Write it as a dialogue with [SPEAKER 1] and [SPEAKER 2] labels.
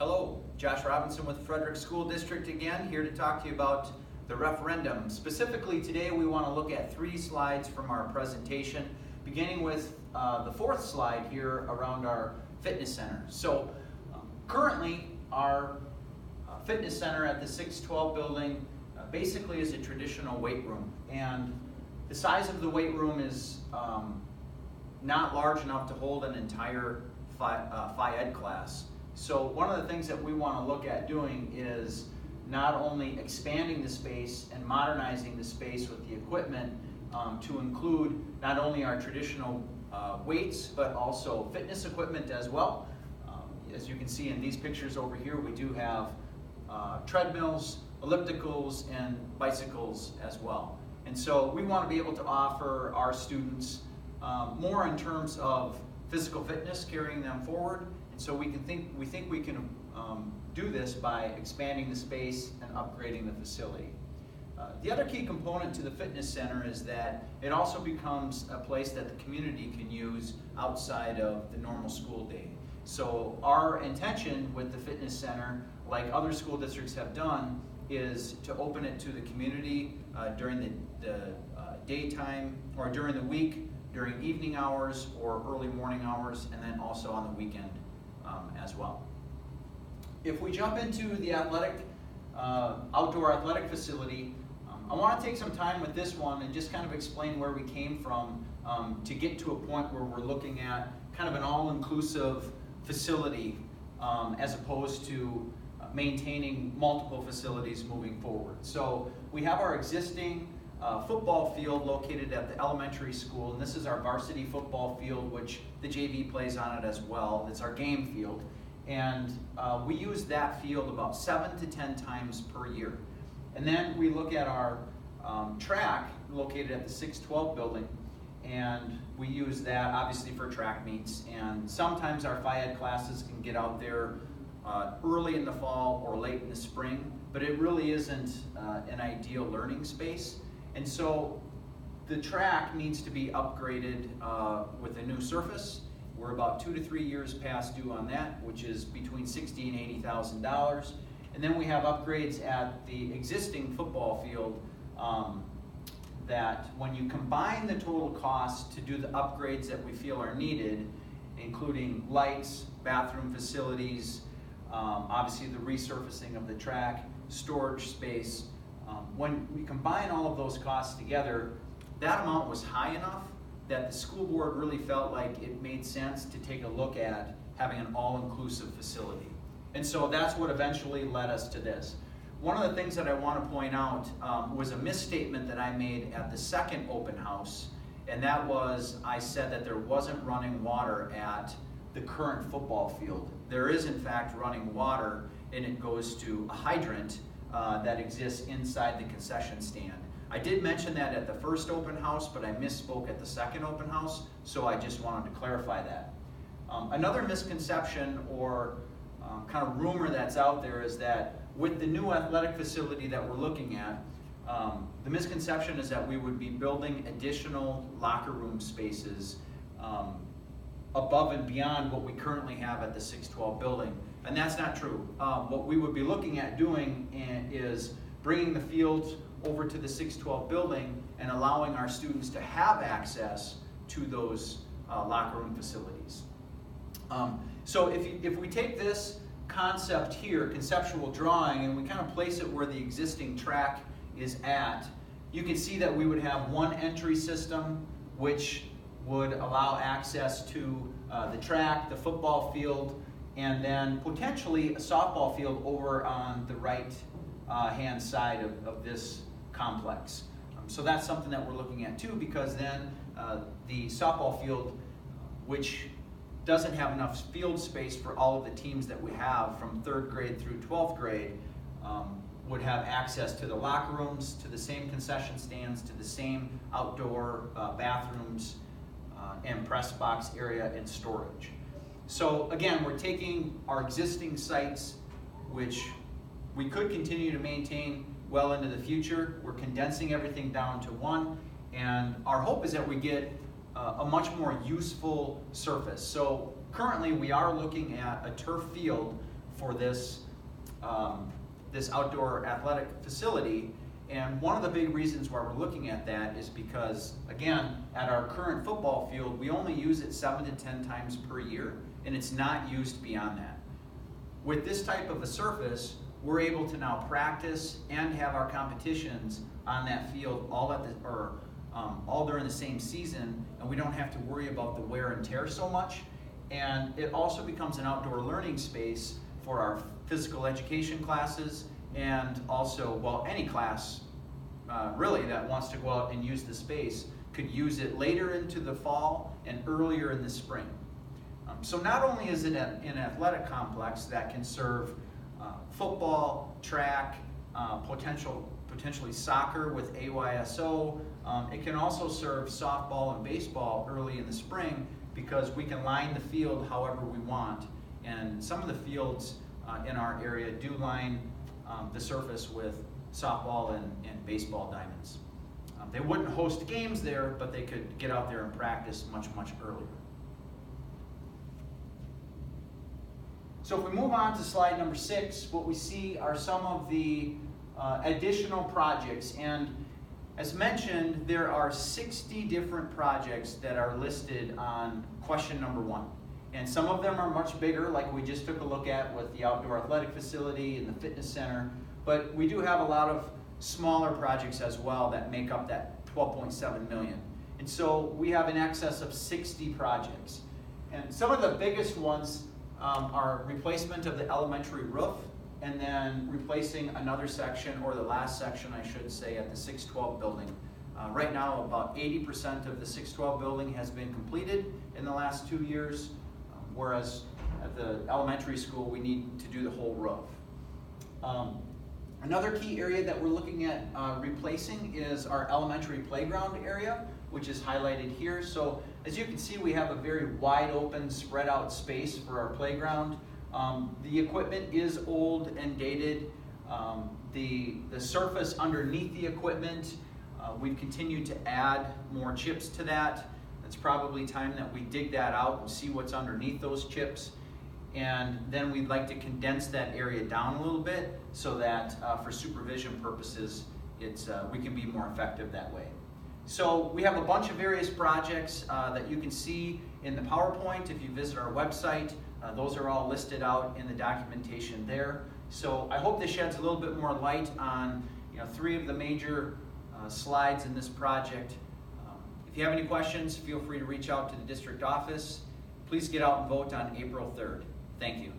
[SPEAKER 1] Hello, Josh Robinson with Frederic School District again, here to talk to you about the referendum. Specifically today we want to look at 3 slides from our presentation, beginning with the 4th slide here around our fitness center. So currently our fitness center at the 612 building basically is a traditional weight room, and the size of the weight room is not large enough to hold an entire Phi Ed class. So one of the things that we want to look at doing is not only expanding the space and modernizing the space with the equipment to include not only our traditional weights, but also fitness equipment as well. As you can see in these pictures over here, we do have treadmills, ellipticals, and bicycles as well. And so we want to be able to offer our students more in terms of physical fitness, carrying them forward. So we think we can do this by expanding the space and upgrading the facility. The other key component to the fitness center is that it also becomes a place that the community can use outside of the normal school day. So our intention with the fitness center, like other school districts have done, is to open it to the community during the daytime or during the week, during evening hours or early morning hours, and then also on the weekend as well. If we jump into the outdoor athletic facility, I want to take some time with this one and just kind of explain where we came from to get to a point where we're looking at kind of an all-inclusive facility as opposed to maintaining multiple facilities moving forward. So we have our existing football field located at the elementary school, and this is our varsity football field, which the JV plays on it as well. It's our game field, and we use that field about 7 to 10 times per year. And then we look at our track located at the 612 building, and we use that obviously for track meets, and sometimes our Phi Ed classes can get out there early in the fall or late in the spring, but it really isn't an ideal learning space. And so the track needs to be upgraded with a new surface. We're about 2 to 3 years past due on that, which is between $60,000 and $80,000. And then we have upgrades at the existing football field that when you combine the total cost to do the upgrades that we feel are needed, including lights, bathroom facilities, obviously the resurfacing of the track, storage space, when we combine all of those costs together, that amount was high enough that the school board really felt like it made sense to take a look at having an all-inclusive facility. And so that's what eventually led us to this. One of the things that I want to point out was a misstatement that I made at the second open house, and that was I said that there wasn't running water at the current football field. There is in fact running water, and it goes to a hydrant that exists inside the concession stand. I did mention that at the first open house, but I misspoke at the second open house, so I just wanted to clarify that. Another misconception or kind of rumor that's out there is that with the new athletic facility that we're looking at, the misconception is that we would be building additional locker room spaces above and beyond what we currently have at the 612 building. And that's not true. What we would be looking at doing is bringing the field over to the 612 building and allowing our students to have access to those locker room facilities. So if we take this concept here, conceptual drawing, and we kind of place it where the existing track is at, you can see that we would have one entry system which would allow access to the track, the football field, and then potentially a softball field over on the right hand side of this complex. So that's something that we're looking at too, because then the softball field, which doesn't have enough field space for all of the teams that we have from 3rd grade through 12th grade, would have access to the locker rooms, to the same concession stands, to the same outdoor bathrooms and press box area and storage. So again, we're taking our existing sites, which we could continue to maintain well into the future. We're condensing everything down to one, and our hope is that we get a much more useful surface. So currently we are looking at a turf field for this, this outdoor athletic facility. And one of the big reasons why we're looking at that is because, again, at our current football field, we only use it 7 to 10 times per year, and it's not used beyond that. With this type of a surface, we're able to now practice and have our competitions on that field all during the same season, and we don't have to worry about the wear and tear so much. And it also becomes an outdoor learning space for our physical education classes, and also, well, any class really that wants to go out and use the space could use it later into the fall and earlier in the spring. So not only is it an athletic complex that can serve football, track, potentially soccer with AYSO, it can also serve softball and baseball early in the spring, because we can line the field however we want. And some of the fields in our area do line the surface with softball and baseball diamonds. They wouldn't host games there, but they could get out there and practice much earlier. So if we move on to slide number 6, what we see are some of the additional projects. And as mentioned, there are 60 different projects that are listed on question number 1. And some of them are much bigger, like we just took a look at with the outdoor athletic facility and the fitness center. But we do have a lot of smaller projects as well that make up that 12.7 million. And so we have in excess of 60 projects. And some of the biggest ones are replacement of the elementary roof, and then replacing another section, or the last section I should say, at the 612 building. Right now about 80% of the 612 building has been completed in the last 2 years, whereas at the elementary school we need to do the whole roof. Another key area that we're looking at replacing is our elementary playground area, which is highlighted here. So as you can see, we have a very wide open, spread out space for our playground. The equipment is old and dated. The surface underneath the equipment, we've continued to add more chips to that. It's probably time that we dig that out and see what's underneath those chips. And then we'd like to condense that area down a little bit so that for supervision purposes, we can be more effective that way. So we have a bunch of various projects that you can see in the PowerPoint if you visit our website. Those are all listed out in the documentation there. So I hope this sheds a little bit more light on 3 of the major slides in this project. If you have any questions, feel free to reach out to the district office. Please get out and vote on April 3rd. Thank you.